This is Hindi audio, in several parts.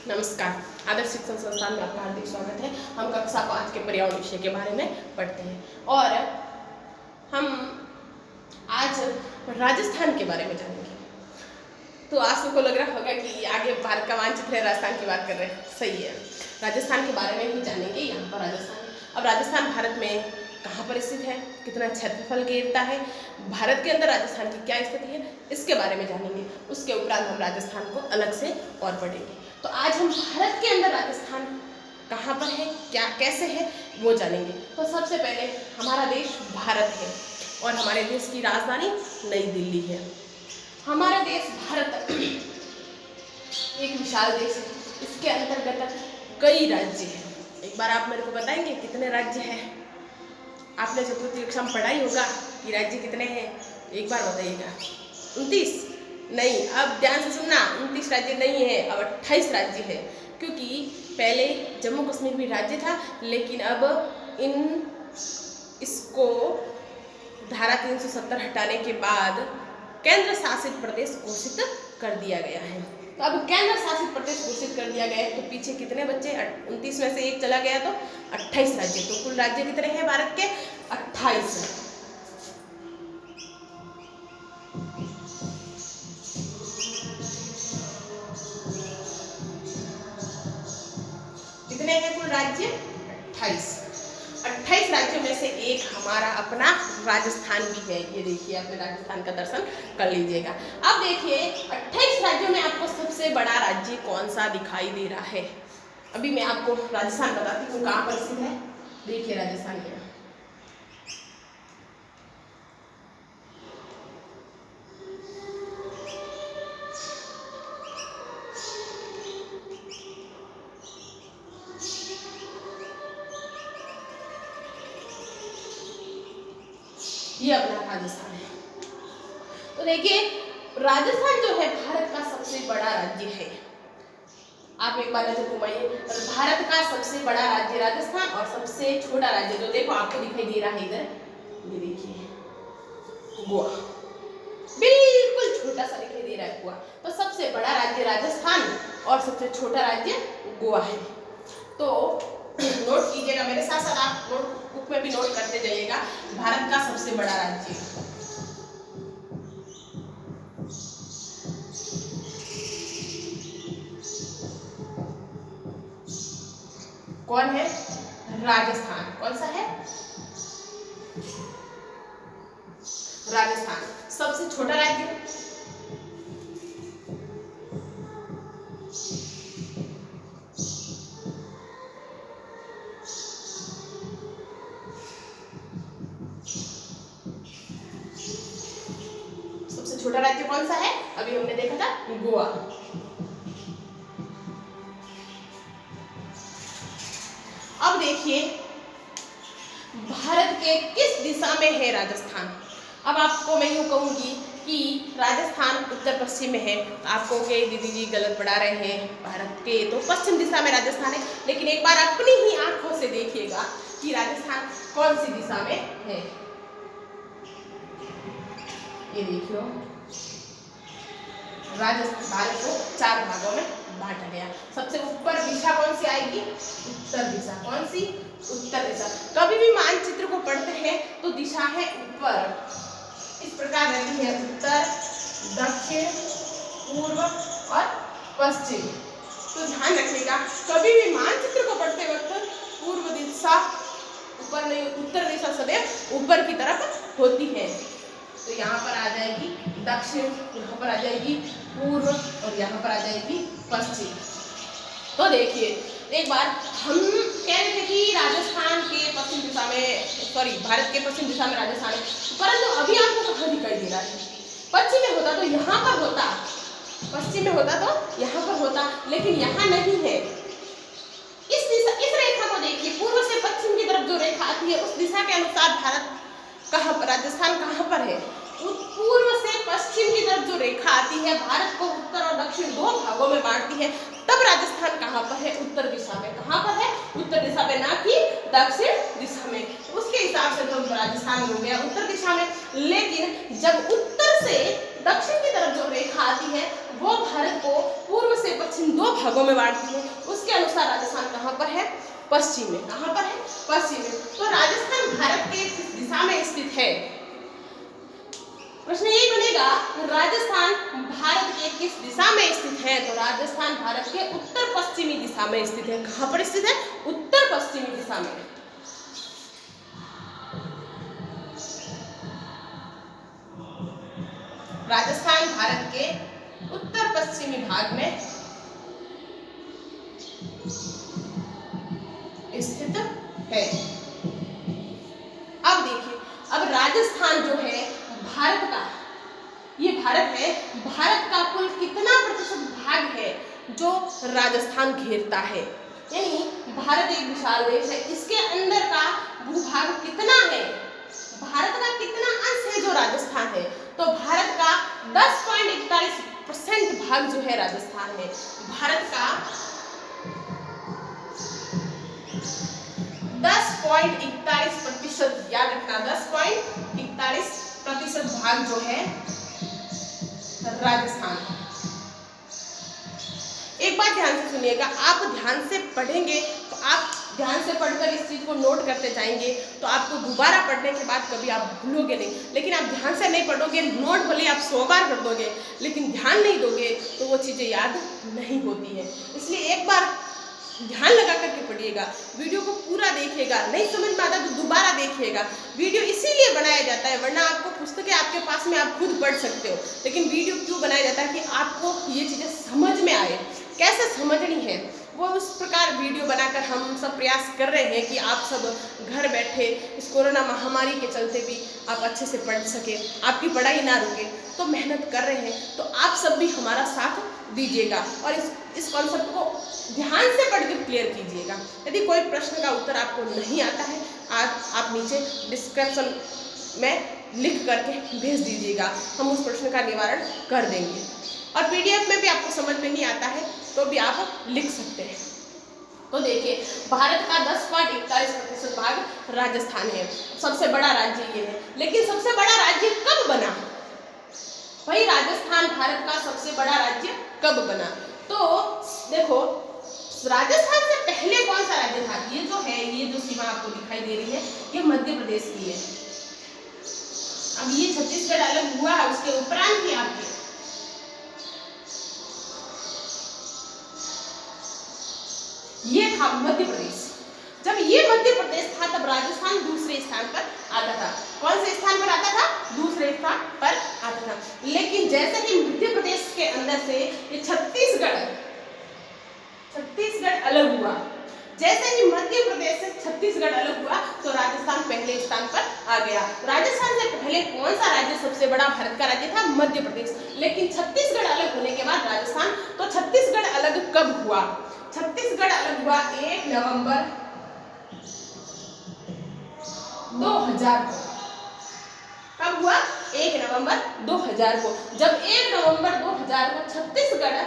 नमस्कार। आदर्श शिक्षण संस्थान में आपका हार्दिक स्वागत है। हम कक्षा 5 के पर्यावरण विषय के बारे में पढ़ते हैं और हम आज राजस्थान के बारे में जानेंगे। तो आप सबको लग रहा होगा कि आगे भारत का मानचित्र है, राजस्थान की बात कर रहे हैं। सही है, राजस्थान के बारे में ही जानेंगे। यहाँ पर राजस्थान, अब राजस्थान भारत में कहाँ पर स्थित है, कितना क्षेत्रफल घेरता है, भारत के अंदर राजस्थान की क्या स्थिति है, इसके बारे में जानेंगे। उसके उपरांत हम राजस्थान को अलग से और पढ़ेंगे। तो आज हम भारत के अंदर राजस्थान कहाँ पर है, क्या कैसे है, वो जानेंगे। तो सबसे पहले हमारा देश भारत है और हमारे देश की राजधानी नई दिल्ली है। हमारा देश भारत एक विशाल देश है। इसके अंतर्गत कई राज्य हैं। एक बार आप मेरे को बताएंगे कितने राज्य हैं? आपने चतुर्थी कक्षा में पढ़ाई होगा कि राज्य कितने हैं, एक बार बताइएगा। 29? नहीं, अब ध्यान से सुनना, 29 राज्य नहीं है, अब 28 राज्य है। क्योंकि पहले जम्मू कश्मीर भी राज्य था, लेकिन अब इसको धारा 370 हटाने के बाद केंद्र शासित प्रदेश घोषित कर दिया गया है। तो अब केंद्र शासित प्रदेश घोषित कर दिया गया है, तो पीछे कितने बच्चे? 29 में से एक चला गया तो 28 राज्य। तो कुल राज्य कितने हैं भारत के? 28। कितने हैं कुल राज्य? 28। 28 राज्यों में से एक हमारा अपना राजस्थान भी है। ये देखिए, अपने राजस्थान का दर्शन कर लीजिएगा। अब देखिए, 28 राज्यों में आपको सबसे बड़ा राज्य कौन सा दिखाई दे रहा है? अभी मैं आपको राजस्थान बताती हूँ कहाँ पर स्थित है। देखिए राजस्थान में ये अपना राजस्थान है। तो देखिए, राजस्थान जो है भारत का सबसे बड़ा राज्य है। आप एक बार नजर घुमाइए, भारत का सबसे बड़ा राज्य राजस्थान और सबसे छोटा राज्य जो देखो आपको दिखाई दे रहा है इधर, ये देखिए गोवा, बिल्कुल छोटा सा दिखाई दे रहा है गोवा। तो सबसे बड़ा राज्य राजस्थान और सबसे छोटा राज्य गोवा है। तो नोट कीजिएगा मेरे साथ साथ, आप नोटबुक में भी नोट करते जाइएगा। भारत का सबसे बड़ा राज्य कौन है? राजस्थान। कौन सा है? राजस्थान। सबसे छोटा राज्य छोटा राज्य कौन सा है? अभी हमने देखा था गोवा। अब देखिए, भारत के किस दिशा में है राजस्थान? अब आपको मैं यूं कहूंगी कि राजस्थान उत्तर पश्चिम में है। आपको के दीदी जी गलत पढ़ा रहे हैं, भारत के तो पश्चिम दिशा में राजस्थान है। लेकिन एक बार अपनी ही आंखों से देखिएगा कि राजस्थान कौन सी दिशा में है। ये देखियो, राजस्थान भारत को 4 भागों में बांटा गया। सबसे ऊपर दिशा कौन सी आएगी? उत्तर दिशा। कौन सी? उत्तर दिशा। कभी भी मानचित्र को पढ़ते हैं तो दिशा है ऊपर, इस प्रकार रहती है उत्तर, दक्षिण, पूर्व और पश्चिम। तो ध्यान रखिएगा, कभी भी मानचित्र को पढ़ते वक्त पूर्व दिशा ऊपर नहीं, उत्तर दिशा सदैव ऊपर की तरफ होती है। तो यहाँ पर आ जाएगी दक्षिण, यहाँ पर आ जाएगी पूर्व और यहाँ पर आ जाएगी पश्चिम। तो देखिए, एक बार हम कह रहे थे कि राजस्थान के पश्चिम दिशा में, सॉरी भारत के पश्चिम दिशा में राजस्थान है, परंतु अभी आपको कहाँ दिखाई दे रहा है? पश्चिम में होता तो यहाँ पर होता, पश्चिम में होता तो यहाँ पर होता, लेकिन यहाँ नहीं है। इस दिशा, इस रेखा को देखिए, पूर्व से पश्चिम की तरफ जो रेखा आती है उस दिशा के अनुसार भारत कहाँ पर, राजस्थान कहाँ पर है? पूर्व से पश्चिम की तरफ जो रेखा आती है, भारत को उत्तर और दक्षिण 2 भागों में बांटती है, तब राजस्थान कहाँ पर है? उत्तर दिशा में। कहाँ पर है? उत्तर दिशा में, ना कि दक्षिण दिशा में। उसके हिसाब से तो राजस्थान हो गया उत्तर दिशा में। लेकिन जब उत्तर से दक्षिण की तरफ जो रेखा आती है वो भारत को पूर्व से पश्चिम 2 भागों में बांटती है उसके अनुसार राजस्थान कहाँ पर है, पश्चिम में। कहाँ पर है, पश्चिम में। तो राजस्थान भारत के किस दिशा में स्थित है, प्रश्न यही बनेगा, राजस्थान भारत के किस दिशा में स्थित है, तो राजस्थान भारत के उत्तर पश्चिमी दिशा में स्थित है। कहाँ पर स्थित है, उत्तर पश्चिमी दिशा में। राजस्थान भारत के उत्तर पश्चिमी भाग में स्थित है। अब देखिए, अब राजस्थान जो है भारत का, ये भारत है, भारत का कुल कितना प्रतिशत भाग है जो राजस्थान घेरता है, यानी भारत एक विशाल देश है, इसके अंदर का भूभाग कितना है, भारत का कितना अंश है जो राजस्थान है, तो भारत का 10.41% भाग जो है राजस्थान है। भारत का 10.41%, याद रखना 10.41% भाग जो है राजस्थान। एक बात ध्यान से सुनिएगा, आप ध्यान से पढ़ेंगे तो आप ध्यान से पढ़कर इस चीज को नोट करते जाएंगे तो आपको दोबारा पढ़ने के बाद कभी आप भूलोगे नहीं। लेकिन आप ध्यान से नहीं पढ़ोगे, नोट भले आप 100 बार कर दोगे लेकिन ध्यान नहीं दोगे तो वो चीजें याद नहीं होती है। इसलिए एक बार ध्यान लगा करके पढ़िएगा, वीडियो को पूरा देखिएगा, नहीं समझ में आता तो दोबारा देखिएगा। वीडियो इसीलिए बनाया जाता है, वरना आपको पुस्तकें आपके पास में आप खुद पढ़ सकते हो, लेकिन वीडियो क्यों बनाया जाता है कि आपको ये चीज़ें समझ में आए, कैसे समझनी है, वो उस प्रकार वीडियो बनाकर हम सब प्रयास कर रहे हैं कि आप सब घर बैठे इस कोरोना महामारी के चलते भी आप अच्छे से पढ़ सके, आपकी पढ़ाई ना रुके, तो मेहनत कर रहे हैं। तो आप सब भी हमारा साथ दीजिएगा और इस कॉन्सेप्ट को ध्यान से पढ़कर क्लियर कीजिएगा। यदि कोई प्रश्न का उत्तर आपको नहीं आता है, आप नीचे डिस्क्रिप्शन में लिख करके भेज दीजिएगा, हम उस प्रश्न का निवारण कर देंगे। और पीडीएफ में भी आपको समझ में नहीं आता है तो भी आप लिख सकते हैं। तो देखिए, भारत का 10.41% भाग राजस्थान है, सबसे बड़ा राज्य ये है। लेकिन सबसे बड़ा राज्य कब बना भाई, राजस्थान भारत का सबसे बड़ा राज्य कब बना? तो देखो, राजस्थान से पहले कौन सा राज्य था? ये जो है, ये जो सीमा आपको दिखाई दे रही है, ये मध्य प्रदेश की है। अब ये छत्तीसगढ़ अलग हुआ है, उसके उपरांत ही आपके ये था मध्य प्रदेश। जब ये मध्य प्रदेश था तब राजस्थान दूसरे स्थान पर आता था। कौन से स्थान पर आता था? दूसरे स्थान पर आता था। लेकिन जैसे ही मध्य प्रदेश के अंदर से ये छत्तीसगढ़ अलग हुआ, जैसे ही मध्य प्रदेश से छत्तीसगढ़ अलग हुआ तो राजस्थान पहले स्थान पर आ गया। राजस्थान से पहले कौन सा राज्य सबसे बड़ा भारत का राज्य था? मध्य प्रदेश। लेकिन छत्तीसगढ़ अलग होने के बाद राजस्थान, तो छत्तीसगढ़ अलग कब हुआ? छत्तीसगढ़ अलग हुआ 1 नवंबर 2000 को। कब हुआ? 1 नवंबर 2000 को। जब 1 नवंबर 2000 को छत्तीसगढ़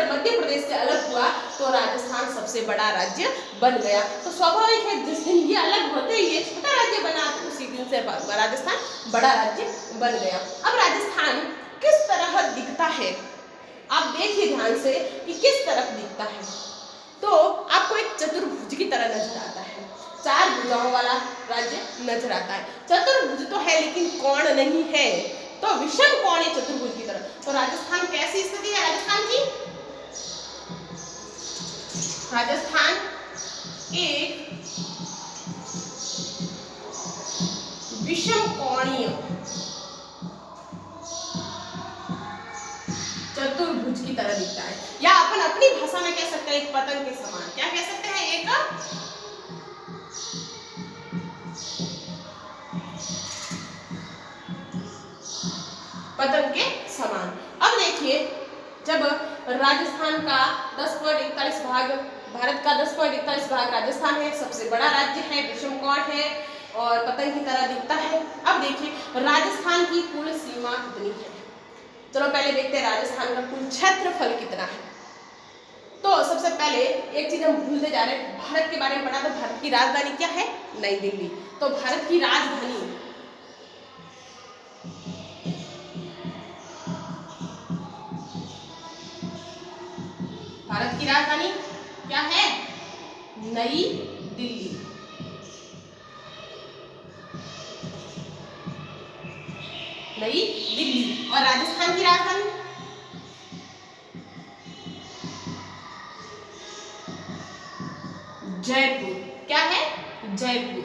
मध्य प्रदेश से अलग हुआ तो राजस्थान सबसे बड़ा राज्य बन गया। तो स्वाभाविक है, जिस दिन ये अलग होते ही ये छोटा राज्य बना, तो उसी दिन से राजस्थान बड़ा राज्य बन गया। अब राजस्थान किस तरह दिखता है, आप देखिए ध्यान से कि किस तरफ दिखता है। तो आपको एक चतुर्भुज की तरह नजर आता है, 4 भुजाओं वाला राज्य नजर आता है। चतुर्भुज तो है लेकिन कोण नहीं है, तो विषम कोण है चतुर्भुज की तरह। तो राजस्थान कैसी स्थिति है राजस्थान की? राजस्थान एक विषम कोणीय चतुर्भुज की तरह दिखता है, या अपन अपनी भाषा में कह सकते हैं एक पतंग के समान। क्या कह सकते हैं? एक पतंग के समान। अब देखिए, जब राजस्थान का 10.41 भाग, भारत का 10.41 भाग राजस्थान है, सबसे बड़ा राज्य है, विषम कोण है और पतंग की तरह दिखता है। अब देखिए राजस्थान की कुल सीमा कितनी है। चलो पहले देखते हैं राजस्थान का कुल क्षेत्रफल कितना है। तो सबसे पहले एक चीज हम भूलते जा रहे हैं, भारत के बारे में पढ़ा। तो भारत की राजधानी क्या है? नई दिल्ली। तो भारत की राजधानी भारत की राजधानी क्या है? नई दिल्ली। नई दिल्ली। और राजस्थान की राजधानी? जयपुर। क्या है? जयपुर।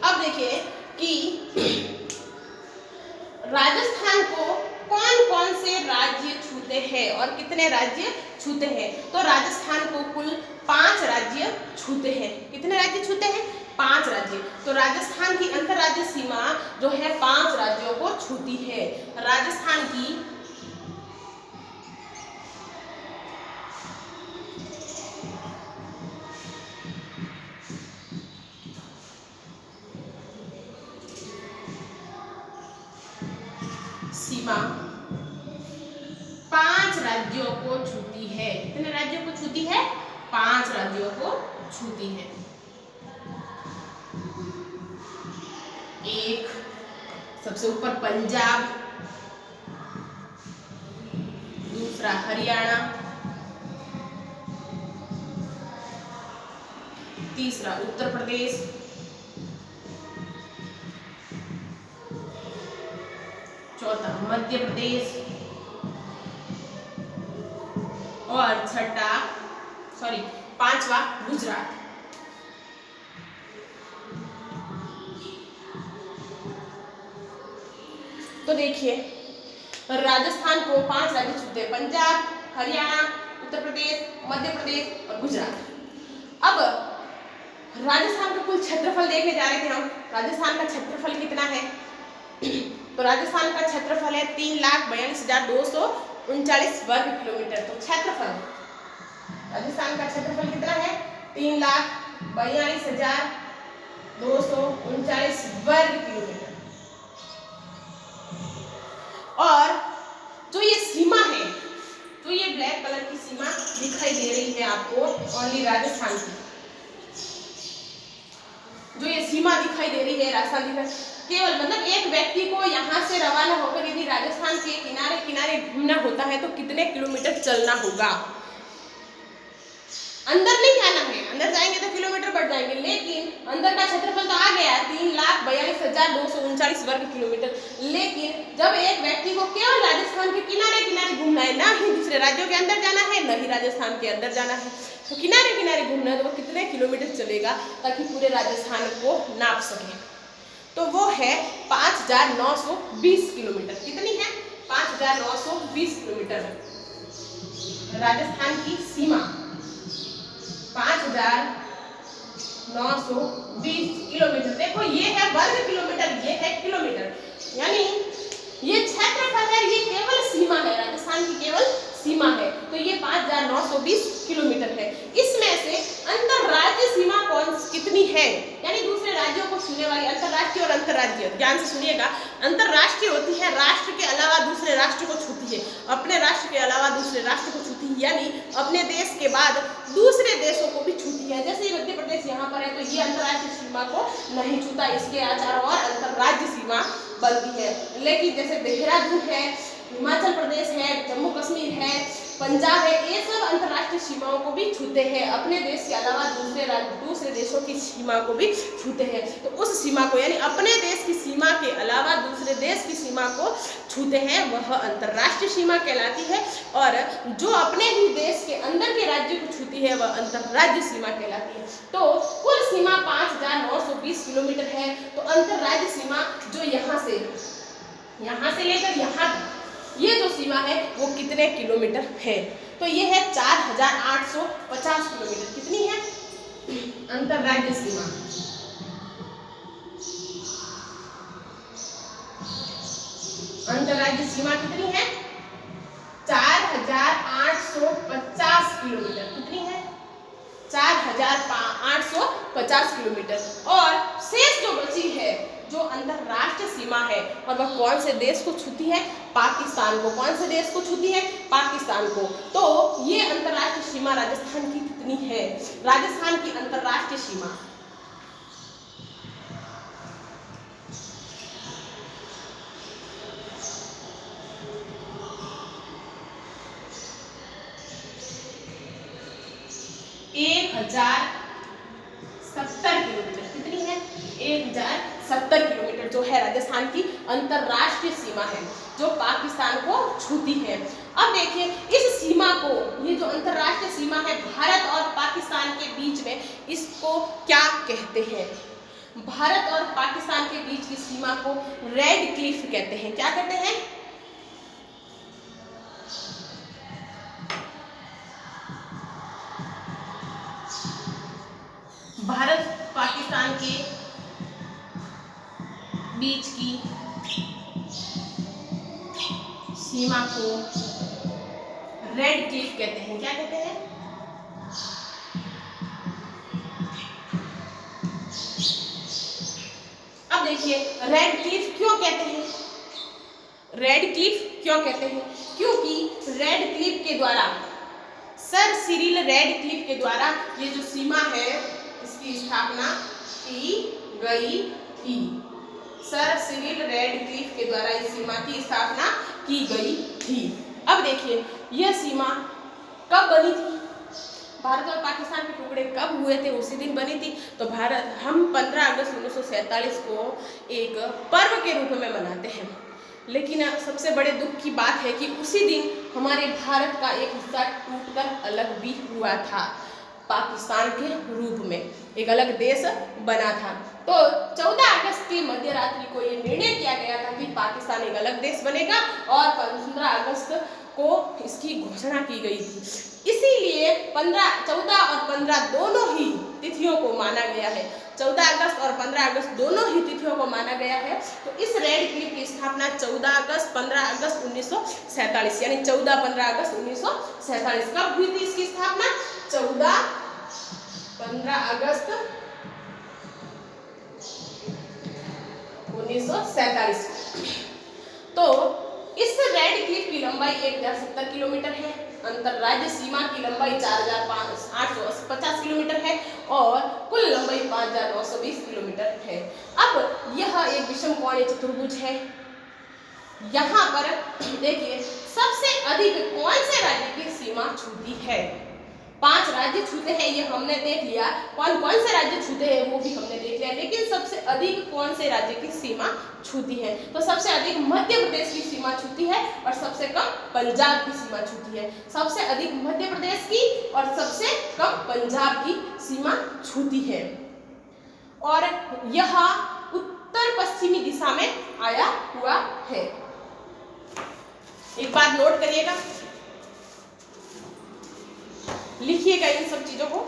अब देखिए कि राजस्थान को कौन कौन से राज्य छूते हैं और कितने राज्य छूते हैं। तो राजस्थान को कुल 5 राज्य छूते हैं। कितने राज्य छूते हैं? 5 राज्य। तो राजस्थान की अंतर्राज्यीय सीमा जो है 5 राज्यों को छूती है। राजस्थान की सीमा 5 राज्यों को छूती है। कितने राज्यों को छूती है? 5 राज्यों को छूती है। एक सबसे ऊपर पंजाब, दूसरा हरियाणा, तीसरा उत्तर प्रदेश, चौथा मध्य प्रदेश और पांचवा गुजरात। तो देखिए राजस्थान को 5 राज्य छूते हैं, पंजाब, हरियाणा, उत्तर प्रदेश, मध्य प्रदेश और गुजरात। अब राजस्थान का कुल क्षेत्रफल देखने जा रहे थे हम। राजस्थान का क्षेत्रफल कितना है? तो राजस्थान का क्षेत्रफल है 3,42,239 वर्ग किलोमीटर। तो क्षेत्रफल राजस्थान का क्षेत्रफल कितना है? 3,42,239 वर्ग किलोमीटर। और जो ये सीमा है, जो ये ब्लैक कलर की सीमा दिखाई दे रही है आपको ओनली राजस्थान की, जो ये सीमा दिखाई दे रही है राजस्थान की, केवल मतलब एक व्यक्ति को यहाँ से रवाना होकर यदि राजस्थान के किनारे किनारे घूमना होता है तो कितने किलोमीटर चलना होगा? अंदर नहीं जाना है, अंदर जाएंगे तो किलोमीटर बढ़ जाएंगे, लेकिन अंदर का क्षेत्रफल तो आ गया 3,42,239 वर्ग किलोमीटर। लेकिन जब एक व्यक्ति को केवल राजस्थान के किनारे किनारे घूमना है, ना ही दूसरे राज्यों के अंदर जाना है, ना ही राजस्थान के अंदर जाना है, तो किनारे किनारे घूमना है तो वो कितने किलोमीटर चलेगा ताकि पूरे राजस्थान को नाप सके? तो वो है 5,920 किलोमीटर। कितनी है? 5,920 किलोमीटर राजस्थान की सीमा। 5,920 किलोमीटर। देखो ये है वर्ग किलोमीटर, ये है किलोमीटर, यानी ये क्षेत्रफल है, ये केवल सीमा है, राजस्थान की केवल सीमा है। तो ये 5,920 किलोमीटर है। इसमें से अंतरराज्यीय सीमा कितनी है, यानी दूसरे राज्यों को छूने वाली अंतरराष्ट्रीय और अंतरराज्यीय, ध्यान से सुनिएगा। अंतरराष्ट्रीय होती है राष्ट्र के अलावा दूसरे राष्ट्र को छूती है, अपने राष्ट्र के अलावा दूसरे राष्ट्र को छूती है, यानी अपने देश के बाद दूसरे देशों को भी छूती है। जैसे मध्य प्रदेश यहाँ पर है तो ये अंतरराष्ट्रीय सीमा को नहीं छूता, इसके चारों ओर अंतरराज्य सीमा बनती है। लेकिन जैसे देहरादून है, हिमाचल प्रदेश है, जम्मू कश्मीर है, पंजाब है, ये सब अंतरराष्ट्रीय सीमाओं को भी छूते हैं, अपने देश के अलावा दूसरे देशों की सीमा को भी छूते हैं। तो उस सीमा को, यानी अपने देश की सीमा के अलावा दूसरे देश की सीमा को छूते हैं, वह अंतरराष्ट्रीय सीमा कहलाती है। और जो अपने ही देश के अंदर के राज्य को छूती है वह अंतरराज्य सीमा कहलाती है। तो कुल सीमा 5,920 किलोमीटर है। तो अंतरराज्य सीमा जो यहाँ से लेकर यहाँ ये जो सीमा है वो कितने किलोमीटर है? तो ये है 4,850 किलोमीटर। कितनी है अंतरराज्य सीमा? अंतरराज्य सीमा कितनी है? 4,850 किलोमीटर। कितनी है? 4,850 किलोमीटर। और शेष जो बची है, जो अंतरराष्ट्रीय सीमा है, और वह कौन से देश को छूती है? पाकिस्तान को। कौन से देश को छूती है? पाकिस्तान को। तो ये अंतरराष्ट्रीय सीमा राजस्थान की कितनी है? राजस्थान की अंतरराष्ट्रीय सीमा 1070 किलोमीटर। कितनी है? 1070 किलोमीटर जो है राजस्थान की अंतरराष्ट्रीय सीमा है, जो पाकिस्तान को छूती है। अब देखिए इस सीमा को, ये जो अंतरराष्ट्रीय सीमा है भारत और पाकिस्तान के बीच में, इसको क्या कहते हैं? भारत और पाकिस्तान के बीच की सीमा को रेड क्लिफ कहते हैं। क्या कहते हैं? भारत पाकिस्तान के बीच की सीमा को रेड क्लिफ कहते हैं। क्या कहते हैं? अब देखिए रेड क्लिफ क्यों कहते हैं? रेड क्लिफ क्यों कहते हैं? क्योंकि रेड क्लिफ के द्वारा, सर सिरिल रेड क्लिफ के द्वारा ये जो सीमा है इसकी स्थापना की गई थी। सर सिरिल रेड क्लिफ के द्वारा इस सीमा की स्थापना की गई थी। अब देखिए यह सीमा कब बनी थी? भारत और पाकिस्तान के टुकड़े कब हुए थे? उसी दिन बनी थी। तो हम 15 अगस्त 1947 को एक पर्व के रूप में मनाते हैं। लेकिन सबसे बड़े दुख की बात है कि उसी दिन हमारे भारत का एक हिस्सा टूटकर अलग भी हुआ था, पाकिस्तान के रूप में एक अलग देश बना था। तो 14 अगस्त की मध्य रात्रि को ये निर्णय किया गया था कि पाकिस्तान एक अलग देश बनेगा और 15 अगस्त को इसकी घोषणा की गई थी। इसीलिए 14 और 15 दोनों ही तिथियों को माना गया है। 14 अगस्त और 15 अगस्त दोनों ही तिथियों को माना गया है। तो इस रेड क्लिफ की स्थापना 14 अगस्त 15 अगस्त 1947 यानी 14-15 अगस्त 1947 कब हुई थी इसकी स्थापना? 14-15 अगस्त 1947। तो इस रेड क्लिफ की लंबाई 1070 किलोमीटर है, अंतरराज्य सीमा की लंबाई 4850 किलोमीटर है और कुल लंबाई 5920 किलोमीटर है। अब यह एक विषमकोणीय चतुर्भुज है। यहाँ पर देखिए सबसे अधिक कौन से राज्य की सीमा छूती है? 5 राज्य छूते हैं, ये हमने देख लिया। कौन कौन से राज्य छूते हैं वो भी हमने देख लिया, लेकिन सबसे अधिक कौन से राज्य की सीमा छूती है? तो सबसे अधिक मध्य प्रदेश की सीमा छूती है और सबसे कम पंजाब की सीमा छूती है। सबसे अधिक मध्य प्रदेश की और सबसे कम पंजाब की सीमा छूती है। और यह उत्तर पश्चिमी दिशा में आया हुआ है। एक बात नोट करिएगा, लिखिएगा इन सब चीजों को।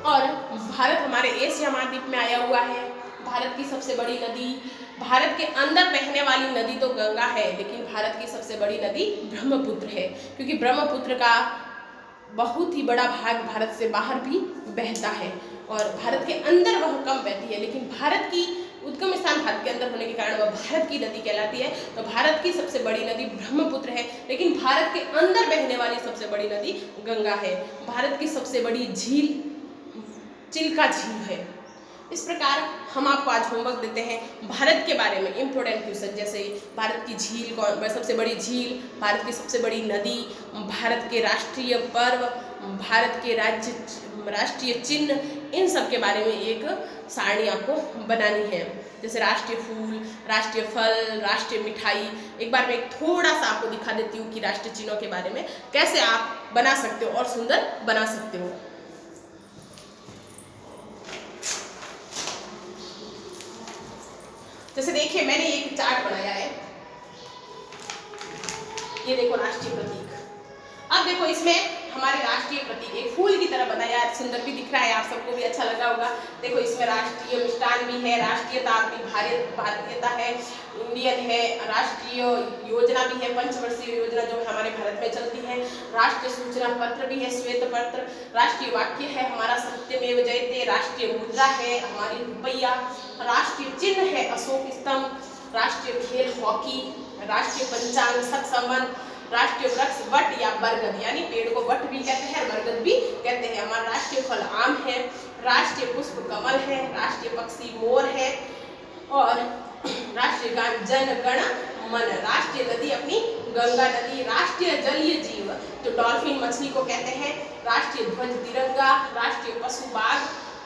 और भारत हमारे एशिया महाद्वीप में आया हुआ है। भारत की सबसे बड़ी नदी, भारत के अंदर बहने वाली नदी तो गंगा है, लेकिन भारत की सबसे बड़ी नदी ब्रह्मपुत्र है, क्योंकि ब्रह्मपुत्र का बहुत ही बड़ा भाग भारत से बाहर भी बहता है और भारत के अंदर वह कम बहती है, लेकिन भारत की उद्गम स्थान भारत के अंदर होने के कारण वह भारत की नदी कहलाती है। तो भारत की सबसे बड़ी नदी ब्रह्मपुत्र है, लेकिन भारत के अंदर बहने वाली सबसे बड़ी नदी गंगा है। भारत की सबसे बड़ी झील चिल्का झील है। इस प्रकार हम आपको आज होमवर्क देते हैं भारत के बारे में इम्पोर्टेंट क्वेश्चन, जैसे भारत की झील कौन, सबसे बड़ी झील, भारत की सबसे बड़ी नदी, भारत के राष्ट्रीय पर्व, भारत के राष्ट्रीय चिन्ह, इन सब के बारे में एक सारणी आपको बनानी है। जैसे राष्ट्रीय फूल, राष्ट्रीय फल, राष्ट्रीय मिठाई। एक बार मैं थोड़ा सा आपको दिखा देती हूँ कि राष्ट्रीय चिन्हों के बारे में कैसे आप बना सकते हो और सुंदर बना सकते हो। जैसे देखिए मैंने एक चार्ट बनाया है, ये देखो राष्ट्रीय प्रतीक। अब देखो इसमें हमारे राष्ट्रीय प्रतीक एक फूल की तरह बनाया है, सुंदर भी दिख रहा है, आप सबको भी अच्छा लगा होगा। देखो इसमें राष्ट्रीय मिष्ठान भी है, राष्ट्रीयता अपनी भारतीयता है, इंडियन है, राष्ट्रीय योजना भी है, पंचवर्षीय योजना जो हमारे भारत में चलती है, राष्ट्रीय सूचना पत्र भी है, श्वेत पत्र, राष्ट्रीय वाक्य है हमारा सत्यमेव जयते, राष्ट्रीय मुद्रा है हमारी रुपया, राष्ट्रीय चिन्ह है अशोक स्तंभ, राष्ट्रीय खेल हॉकी, राष्ट्रीय पंचांग सत्संबंध, राष्ट्रीय वृक्ष वट या बरगद, यानी पेड़ को वट भी कहते हैं, बरगद भी कहते हैं। हमारा राष्ट्रीय फल आम है, राष्ट्रीय पुष्प कमल है, राष्ट्रीय पक्षी मोर है, और राष्ट्रीय गान जन गण मन। राष्ट्रीय नदी अपनी गंगा नदी। राष्ट्रीय जलीय जीव जो डॉल्फिन मछली को कहते हैं। राष्ट्रीय ध्वज तिरंगा, राष्ट्रीय पशु बाघ,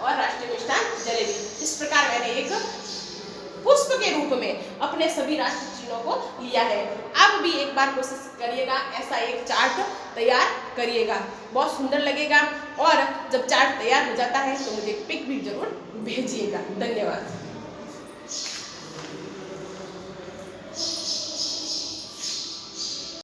और राष्ट्रीय मिष्ठान जलेबी। इस प्रकार मैंने एक पुष्प के रूप में अपने सभी राष्ट्रीय चिन्हों को लिया है। आप भी एक बार कोशिश करिएगा, ऐसा एक चार्ट तैयार करिएगा, बहुत सुंदर लगेगा। और जब चार्ट तैयार हो जाता है तो मुझे पिक भी जरूर भेजिएगा। धन्यवाद।